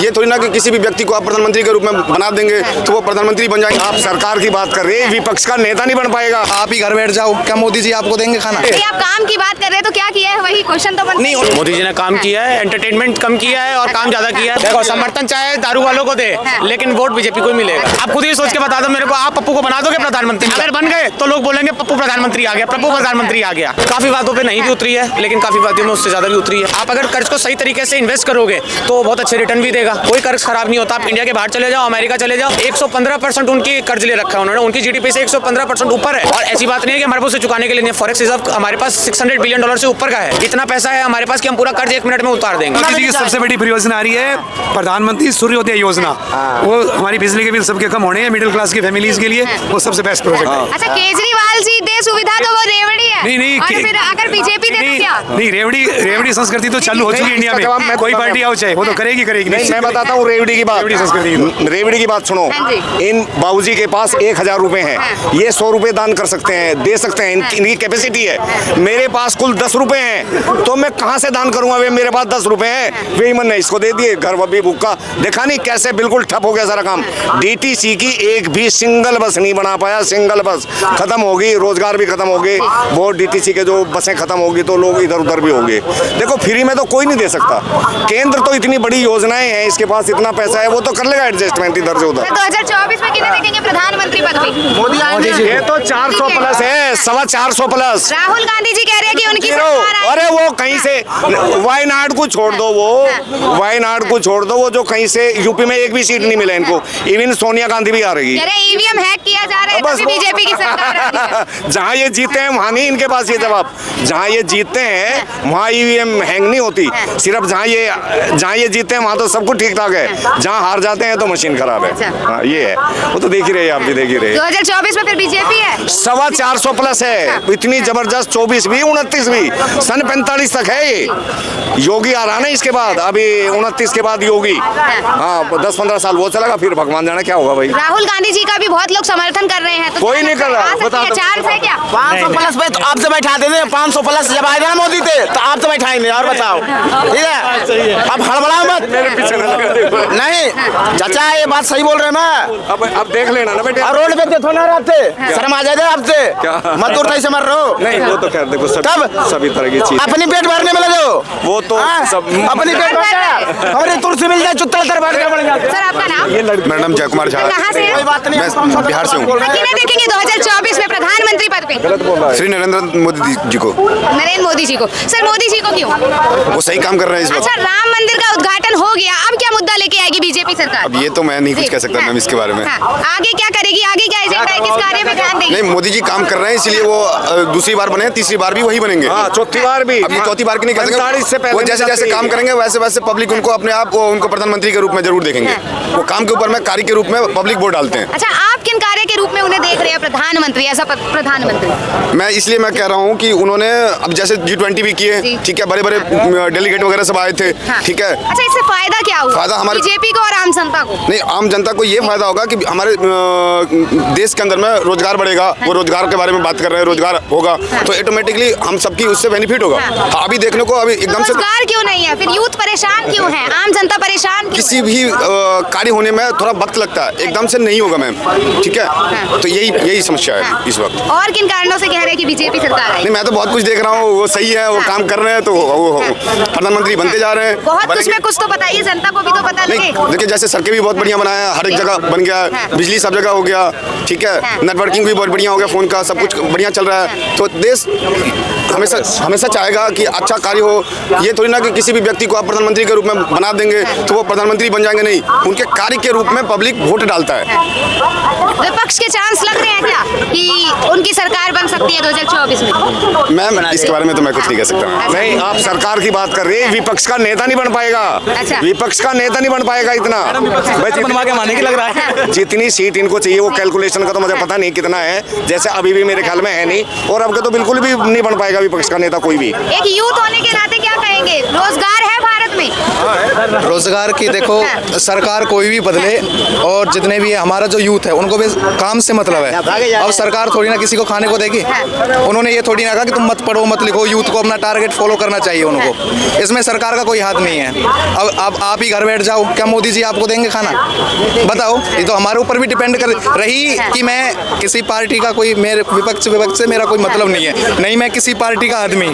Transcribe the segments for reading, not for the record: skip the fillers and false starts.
ये थोड़ी ना कि किसी भी व्यक्ति को आप प्रधानमंत्री के रूप में बना देंगे तो वो प्रधानमंत्री बन जाएंगे। आप सरकार की बात कर रहे हैं, विपक्ष का नेता नहीं बन पाएगा। आप ही घर बैठ जाओ, क्या मोदी जी आपको देंगे खाना? आप काम की बात कर रहे हैं तो क्या किया है, वही क्वेश्चन तो नहीं। मोदी जी ने काम किया है, एंटरटेनमेंट कम किया है और काम ज्यादा किया है। देखो, समर्थन चाहे दारू वालों को दे, लेकिन वोट बीजेपी को ही मिलेगा। आप खुद ही सोच के बता दो मेरे को, आप पप्पू को बना दोगे प्रधानमंत्री? अगर बन गए तो लोग बोलेंगे पप्पू प्रधानमंत्री आ गया, पप्पू प्रधानमंत्री आ गया। काफी बातों पे नहीं भी उतरी है, लेकिन काफी बातों में उससे ज्यादा भी उतरी है। आप अगर कर्ज को सही तरीके से इन्वेस्ट करोगे तो बहुत अच्छे रिटर्न भी देगा। कोई कर्ज खराब नहीं होता। आप इंडिया के बाहर चले जाओ, अमेरिका चले जाओ, 115% उनकी कर्ज ले रखा है उन्होंने। उनकी जीडीपी से 115% ऊपर है। और ऐसी बात नहीं है कि हमारे पास चुकाने के लिए फॉरेक्स रिजर्व हमारे पास $600 बिलियन से ऊपर का है। इतना पैसा है हमारे पास कि हम पूरा कर्ज 1 मिनट में उतार देंगे। मोदी जी की सबसे बड़ी परियोजना आ रही है प्रधानमंत्री सूर्योदय योजना। वो हमारी बिजली के बिल सबके कम होने हैं, मिडिल क्लास की फैमिलीज के लिए वो सबसे बेस्ट प्रोजेक्ट है। अच्छा, केजरीवाल जी दे सुविधा तो वो रेवड़ी है। नहीं, और फिर अगर बीजेपी दे तो क्या? नहीं, रेवड़ी संस्कृति तो चालू हो चुकी है इंडिया में। कोई पार्टी आओ चाहे वो तो करेगी। नहीं, मैं बताता हूँ रेवड़ी की बात। रेवड़ी की बात सुनो। इन बाबूजी के पास 1000 रुपए हैं, ये 100 रुपए दान कर सकते हैं, दे सकते हैं, इनकी कैपेसिटी है। मेरे पास कुल 10 रुपए हैं, तो मैं कहाँ से दान करूंगा? वे मेरे पास 10 रुपए हैं, वे मन ने इसको दे दिए। घर भी भूखा, देखा नहीं कैसे बिल्कुल ठप हो गया सारा काम। डीटीसी की एक भी सिंगल बस नहीं बना पाया। सिंगल बस खत्म होगी, रोजगार भी खत्म हो गए। वो डीटीसी के जो बसें खत्म होगी तो लोग इधर उधर भी होंगे। देखो, फ्री में तो कोई नहीं दे सकता। केंद्र तो इतनी बड़ी योजनाएं हैं, इसके पास इतना पैसा है, वो तो कर लेगा एडजस्टमेंट इधर से उधर। 2024 में किन्हें देखेंगे प्रधानमंत्री पद भी? मोदी जी। ये तो 400 प्लस है, 425 प्लस। राहुल गांधी जी कह रहे हैं कि उनकी सरकार आएगी। अरे वो कहीं से वायनाड को छोड़ दो, वायनाड को छोड़ दो, वो जो कहीं से यूपी में एक भी सीट नहीं मिला इनको। इवन सोनिया गांधी भी आ रही है। ईवीएम हैक किया जा रहा है, तभी बीजेपी की सरकार आ रही है। जहाँ ये जीते हैं वहाँ नहीं इनके पास ये जवाब। जहाँ ये जीतते हैं वहाँ ईवीएम हैंग नहीं होती। सिर्फ जहाँ ये जीते हैं वहाँ तो सब कुछ ठीक ठाक है। जहाँ हार जाते हैं तो मशीन खराब है। हाँ, ये है। वो तो देख ही रहे हैं, आप भी देख ही रहे हैं। 2024 में फिर बीजेपी है, 425 प्लस है। इतनी जबरदस्त 24 भी 29 भी सन 45 तक है। ये योगी आ रहा ना इसके बाद, अभी 29 के बाद योगी। हाँ, 10-15 साल वो चलेगा, फिर भगवान जाने क्या होगा भाई। राहुल गांधी जी का भी बहुत लोग समर्थन कर रहे हैं, तो कोई नहीं कर रहा। बता चांस है क्या? 500 प्लस पे तो आपसे बैठाते थे। 500 प्लस जब आए थे ना मोदी थे तो आपसे बैठाएंगे। और बताओ, ठीक है? अब हड़बड़ाओ मत। नहीं चाचा, ये बात सही बोल रहे हैं। मैं अब देख लेना ना बेटे। रोड पे थोड़ा ना रहते, शर्म आ जाए आपसे। मत दूर से मर रहे हो। नहीं, वो तो खैर देखो सभी तरह की चीज अपनी पेट भरने में लगे हो। वो तो सब अपनी पेट भर, हमारी तुलसी मिल जाए चुत्तर तर भर पड़ जाते। सर, आपका नाम? मेरा नाम जय कुमार झा। कहाँ से हैं? कोई बात नहीं, मैं बिहार से हूँ। किन्हें देखेंगे 2024 में प्रधानमंत्री पद पे? श्री नरेंद्र मोदी जी को। नरेंद्र मोदी जी को। सर, मोदी जी को क्यों? वो सही काम कर रहे हैं इस वक्त। अच्छा, राम मंदिर का उद्घाटन हो गया, अब क्या मुद्दा लेके आएगी बीजेपी सरकार? अब ये तो मैं नहीं कुछ कह सकता मैम इसके बारे में। आगे क्या करेगी, आगे क्या एजेंडा है, किस कार्य में ध्यान देगी? नहीं, मोदी जी काम कर रहे हैं, इसलिए वो दूसरी बार बने, तीसरी बार भी वही बनेंगे। चौथी बार भी। अब ये चौथी बार की नहीं कह सकते। वो जैसे जैसे काम करेंगे वैसे वैसे पब्लिक उनको अपने आप उनको प्रधानमंत्री के रूप में जरूर देखेंगे। वो काम के ऊपर में कार्य के रूप में पब्लिक वोट डालते हैं। अच्छा, आप किन कार्य के रूप में उन्हें देख रहे हैं प्रधानमंत्री, ऐसा प्रधानमंत्री? मैं इसलिए मैं कह रहा हूँ कि उन्होंने अब जैसे G20 भी किए, ठीक है, बड़े बड़े डेलीगेट वगैरह सब आए थे, ठीक है। अच्छा, इससे फायदा क्या हुआ? फायदा हमारे बीजेपी को और आम जनता को? नहीं, आम जनता को ये फायदा होगा कि हमारे देश के अंदर में रोजगार बढ़ेगा। वो रोजगार के बारे में बात कर रहे हैं, रोजगार होगा तो ऑटोमेटिकली हम सबकी उससे बेनिफिट होगा। अभी देखने को अभी एकदम से रोजगार क्यों नहीं है, फिर यूथ परेशान क्यों है, आम जनता परेशान क्यों? किसी भी कार्य होने में थोड़ा वक्त लगता है, एकदम से नहीं होगा मैम, ठीक है। तो यही समस्या है इस वक्त। और किन कारणों से कह रहे हैं कि बीजेपी सरकार आएगी? नहीं, मैं तो बहुत कुछ देख रहा हूँ, वो सही है, वो काम कर रहे हैं तो वो प्रधानमंत्री बनते जा रहे हैं। बहुत कुछ में कुछ तो बताइए, जनता को भी तो पता लगे। देखिए, जैसे सड़कें भी बहुत बढ़िया बनाया है, हर एक जगह बन गया है, बिजली सब जगह हो गया, ठीक है, नेटवर्किंग भी बहुत बढ़िया हो गया, फोन का सब कुछ बढ़िया चल रहा है। तो देश हमेशा चाहेगा कि अच्छा कार्य हो। ये थोड़ी ना कि किसी भी व्यक्ति को आप प्रधानमंत्री के रूप में बना देंगे तो वो प्रधानमंत्री बन जाएंगे। नहीं, उनके कार्य के रूप में पब्लिक वोट डालता है। विपक्ष के चांस लग रहे हैं क्या कि उनकी सरकार बन सकती है 2024 में? मैम, इसके बारे में तो मैं कुछ नहीं कह सकता। नहीं, आप सरकार की बात कर रहे हैं, विपक्ष का नेता नहीं बन पाएगा। अच्छा। विपक्ष का नेता नहीं बन पाएगा इतना। बनवा के माने की लग रहा है। जितनी सीट इनको चाहिए वो कैलकुलेशन का तो मुझे पता नहीं कितना है, जैसे अभी भी मेरे ख्याल में है नहीं, और अब के तो बिल्कुल भी नहीं बन पाएगा विपक्ष का नेता कोई भी। एक यूथ होने के नाते क्या कहेंगे, रोजगार है भारत में? नहीं? रोजगार की देखो, सरकार कोई भी बदले और जितने भी हमारा जो यूथ है उनको भी काम से मतलब है। अब सरकार थोड़ी ना किसी को खाने को देगी। उन्होंने ये थोड़ी ना कहा कि तुम मत पढ़ो मत लिखो, यूथ को अपना टारगेट फॉलो करना चाहिए उनको। इसमें सरकार का कोई हाथ नहीं है। अब आप ही घर बैठ जाओ, क्या मोदी जी आपको देंगे खाना? बताओ। ये तो हमारे ऊपर भी डिपेंड कर रही कि मैं किसी पार्टी का कोई, मेरे विपक्ष से मेरा कोई मतलब नहीं है, नहीं मैं किसी पार्टी का आदमी।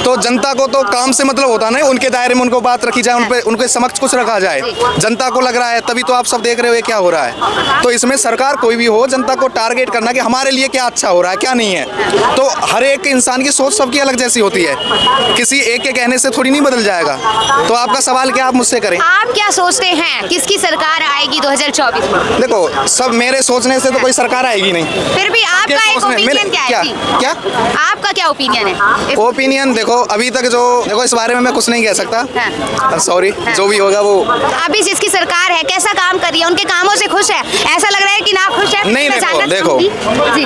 तो जनता को तो काम से मतलब होता है, उनके दायरे में उनको बात रखी जाए, उनके समक्ष कुछ रखा जाए। जनता को लग रहा है, तभी तो आप सब देख रहे हो ये क्या हो रहा है। तो इसमें सरकार कोई भी हो, जनता को टारगेट करना कि हमारे लिए क्या अच्छा हो रहा है क्या नहीं है। तो हर एक इंसान की सोच सबकी अलग जैसी होती है, किसी एक के कहने से थोड़ी नहीं बदल जाएगा। तो आपका सवाल क्या आप मुझसे करें? आप क्या सोचते हैं किसकी सरकार आएगी 2024 में? देखो, सब मेरे सोचने से तो कोई सरकार आएगी नहीं। फिर भी आपका एक ओपिनियन क्या है? क्या आपका क्या ओपिनियन है? ओपिनियन देखो, अभी तक जो देखो इस बारे में मैं कुछ नहीं कह सकता, सॉरी। जो भी होगा वो अभी जिसकी सरकार है कैसा काम कर रही है, उनके कामों से खुश है? ऐसा लग रहा है कि ना खुश है? नहीं, देखो जी,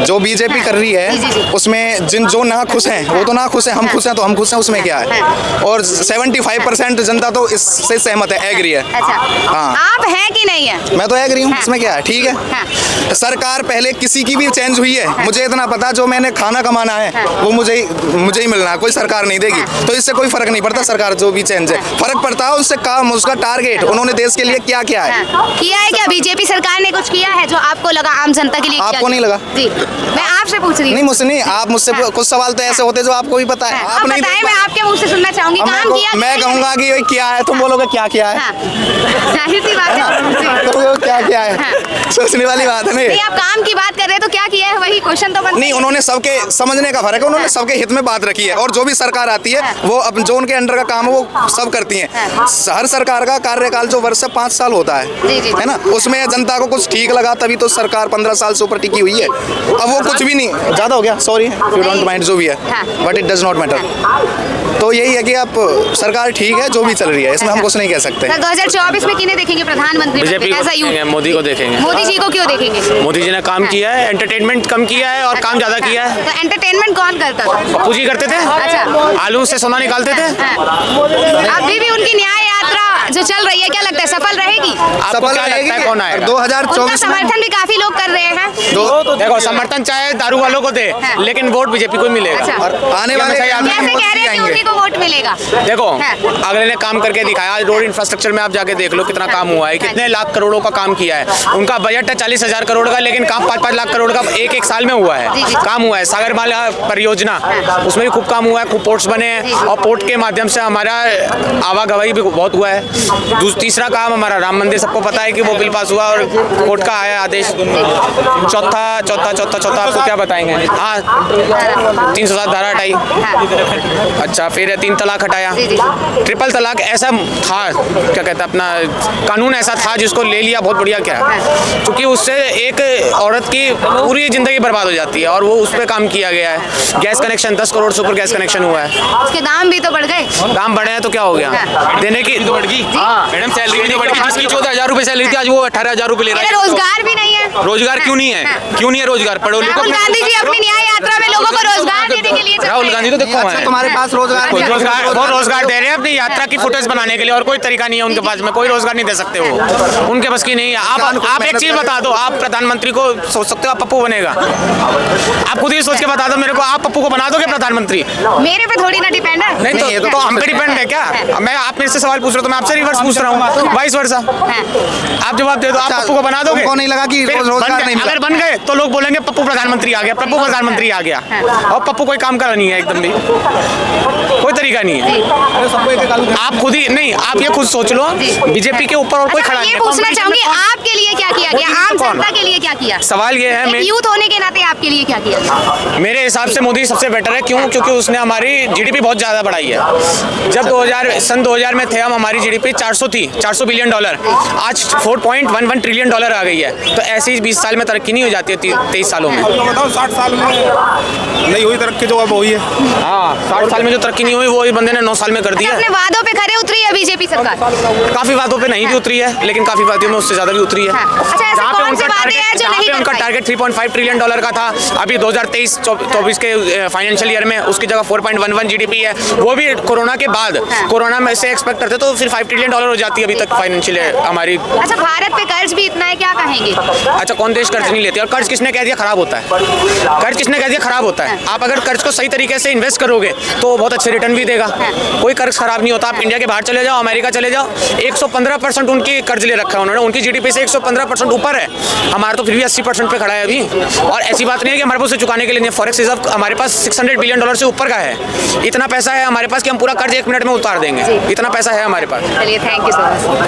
जो बीजेपी कर रही है उसमें जो ना खुश हैं वो तो ना खुश हैं, हम खुश हैं तो हम खुश हैं, उसमें क्या है। और 75% जनता तो इससे सहमत है, एग्री है। अच्छा, हाँ। आप हैं कि नहीं है? मैं तो एग्री हूँ, इसमें क्या है, ठीक है। सरकार पहले किसी की भी चेंज हुई है, मुझे इतना पता, जो मैंने खाना कमाना है वो मुझे ही मिलना है, कोई सरकार नहीं देगी। तो इससे कोई फर्क नहीं पड़ता, सरकार जो भी चेंज है, फर्क पड़ता है उससे काम, उसका टारगेट, उन्होंने देश के लिए क्या किया है। किया है क्या बीजेपी सरकार ने कुछ किया है जो आपको लगा आम जनता के लिए? आपको नहीं लगा? जी, मैं आपसे पूछ रही हूँ। नहीं, मुझसे नहीं, आप मुझसे कुछ सवाल तो ऐसे होते जो आपको भी पता है, आप नहीं बताएं, मैं आपके मुंह से सुनना चाहूंगी। काम किया? मैं कहूंगा कि ये क्या है, तुम बोलोगे क्या किया है। जाहिर सी बात है, तो क्या किया है, सोचने वाली बात है। नहीं, आप काम की बात कर रहे हैं तो क्या किया है, वही क्वेश्चन तो बनता नहीं, उन्होंने सबके समझने का फर्क है, उन्होंने सबके हित में बात रखी है। और जो भी सरकार आती है वो अब जो उनके अंडर का काम है वो सब करती है। हर सरकार का कार्यकाल जो वर्ष से 5 साल होता है ना, उसमें जनता को कुछ ठीक लगा तभी तो सरकार 15 साल से ऊपर टिकी हुई है। अब वो कुछ भी नहीं, ज्यादा हो गया, सॉरी, यू डोंट माइंड, जो भी है, but it does not matter. तो यही है कि आप सरकार ठीक है जो भी चल रही है, इसमें हम कुछ नहीं कह सकते। 2024 में किन्हें देखेंगे प्रधानमंत्री? बीजेपी को ऐसा देखेंगे, मोदी को देखेंगे। मोदी जी को क्यों देखेंगे? मोदी जी ने काम किया है, एंटरटेनमेंट कम किया है और काम ज्यादा किया है। तो एंटरटेनमेंट कौन करता था? पप्पू जी करते थे। अच्छा, आलू से सोना निकालते थे। अभी भी उनकी न्याय यात्रा जो चल रही है, क्या लगता है सफल रहेगी? आपको क्या लगता है कौन आएगा? 2024 में समर्थन भी काफी लोग कर रहे हैं। देखो, समर्थन चाहे दारू वालों को दे, लेकिन वोट बीजेपी को ही मिलेगा। अच्छा। और आने वाले कैसे कह रहे हैं कि उन्हीं को वोट मिलेगा? देखो, अगले ने काम करके दिखाया। आज रोड इंफ्रास्ट्रक्चर में आप जाके देख लो कितना काम हुआ है, कितने लाख करोड़ों का काम किया है। उनका बजट है 40,000 करोड़ का, लेकिन काम 5-5 लाख करोड़ का एक साल में हुआ है। काम हुआ है। सागरमाला परियोजना, उसमें भी खूब काम हुआ है, खूब पोर्ट्स बने हैं और पोर्ट के माध्यम से हमारा आवागवाही भी बहुत हुआ है। तीसरा काम हमारा राम मंदिर, सबको पता है कि वो बिल पास हुआ और कोर्ट का आया आदेश। चौथा आपको क्या बताएंगे? हाँ, 307 धारा हटाई। अच्छा, फिर 3 तलाक हटाया। ट्रिपल तलाक ऐसा था, क्या कहते हैं, अपना कानून ऐसा था जिसको ले लिया, बहुत बढ़िया क्या, क्योंकि उससे एक औरत की पूरी जिंदगी बर्बाद हो जाती है और वो उस पर काम किया गया है। गैस कनेक्शन 10 करोड़ से ऊपर गैस कनेक्शन हुआ है। उसके दाम भी तो बढ़ गए। दाम बढ़े हैं तो क्या हो गया, देने की तो बढ़ गई। मैडम, सैलरी भी बढ़ गई। जिसकी 14,000 रुपए सैलरी थी, आज वो 18,000 रुपए ले रहा है। रोजगार भी नहीं है। रोजगार क्यों नहीं है? क्यों नहीं है रोजगार? पढ़ो लिखो। राहुल गांधी जी अपनी न्याय यात्रा में लोगों को रोजगार देने के लिए चल रहे हैं। राहुल गांधी तो देखो है, तुम्हारे पास रोजगार वो रोजगार दे रहे हैं अपनी यात्रा की फुटेज बनाने के लिए, और कोई तरीका नहीं है उनके पास में, कोई रोजगार नहीं दे सकते वो, उनके बस की नहीं है। आप एक चीज बता दो, आप प्रधानमंत्री को सोच सकते हो आप पप्पू बनेगा? आप खुद ही सोच के बता दो मेरे को, आप पप्पू को बना दोगे प्रधानमंत्री? मेरे पे थोड़ी ना डिपेंड है। नहीं तो हम पे डिपेंड है क्या? मैं, आप मेरे से सवाल पूछ रहे हो तो मैं आपसे रिवर्स पूछ रहा हूँ, 22 वर्ष। आप जवाब दे दो, आप पप्पू को बना दोगे? उनको नहीं लगा कि रोजगार नहीं मिला? अगर बन गए तो लोग बोलेंगे पप्पू प्रधानमंत्री आ गया, पप्पू प्रधानमंत्री आ गया, और पप्पू कोई काम करा नहीं है, एकदम भी कोई तरीका नहीं है। आप खुद ही नहीं, आप ये खुद सोच लो, बीजेपी के ऊपर और कोई खड़ा नहीं ये है। पूछना चाहूंगी, आपके लिए क्या किया गया, आम जनता के लिए क्या किया? सवाल ये है, एक यूथ होने के नाते आपके लिए क्या किया? मेरे हिसाब से मोदी सबसे बेटर है। क्यों? क्योंकि उसने हमारी जीडीपी बहुत ज्यादा बढ़ाई है। जब 2000 में थे हम, हमारी जीडीपी 400 थी, $400 बिलियन, आज 4.11 ट्रिलियन आ गई है। तो ऐसे ही 20 साल में तरक्की नहीं हो जाती है 23 सालों में। साल में नहीं हुई तरक्की जो अब हुई है। हाँ, 60 साल में जो तरक्की नहीं हुई वो इस बंदे ने 9 साल में कर दी है। अपने वादों पे खरे उतरी है बीजेपी सरकार? काफी वादों पे नहीं भी उतरी है, लेकिन काफी वादों में उससे ज्यादा भी उतरी है। अच्छा, ऐसे जहाँ पे कौन सी उनका बातें हैं जो जहाँ नहीं पे कर उनका पाई? टारगेट 3.5 ट्रिलियन डॉलर का था, अभी 2023-24 के फाइनेंशियल ईयर में उसकी जगह 4.11 जीडीपी है। वो भी कोरोना के बाद, कोरोना में से एक्सपेक्ट करते तो फिर 5 ट्रिलियन डॉलर हो जाती है अभी तक फाइनेंशियल हमारी। अच्छा, भारत पे कर्ज भी इतना है, क्या कहेंगे? अच्छा, कौन देश कर्ज नहीं लेते? और कर्ज किसने कह दिया खराब होता है? कर्ज किसने कह दिया खराब होता है? आप अगर कर्ज को सही तरीके से इन्वेस्ट करोगे तो बहुत अच्छे रिटर्न भी देगा। कोई कर्ज खराब नहीं होता। आप इंडिया के बाहर चले जाओ, अमेरिका चले जाओ, 115% उनकी कर्ज ले रखा है उन्होंने। उनकी जीडीपी से 115% ऊपर है, हमारा तो फिर भी 80% पे खड़ा है अभी। और ऐसी बात नहीं है कि हमारे पास उसे चुकाने के लिए नहीं। फॉरेक्स रिजर्व हमारे पास 600 बिलियन डॉलर से ऊपर का है। इतना पैसा है हमारे पास कि हम पूरा कर्ज 1 मिनट में उतार देंगे। इतना पैसा है हमारे पास। चलिए, थैंक यू सो मच।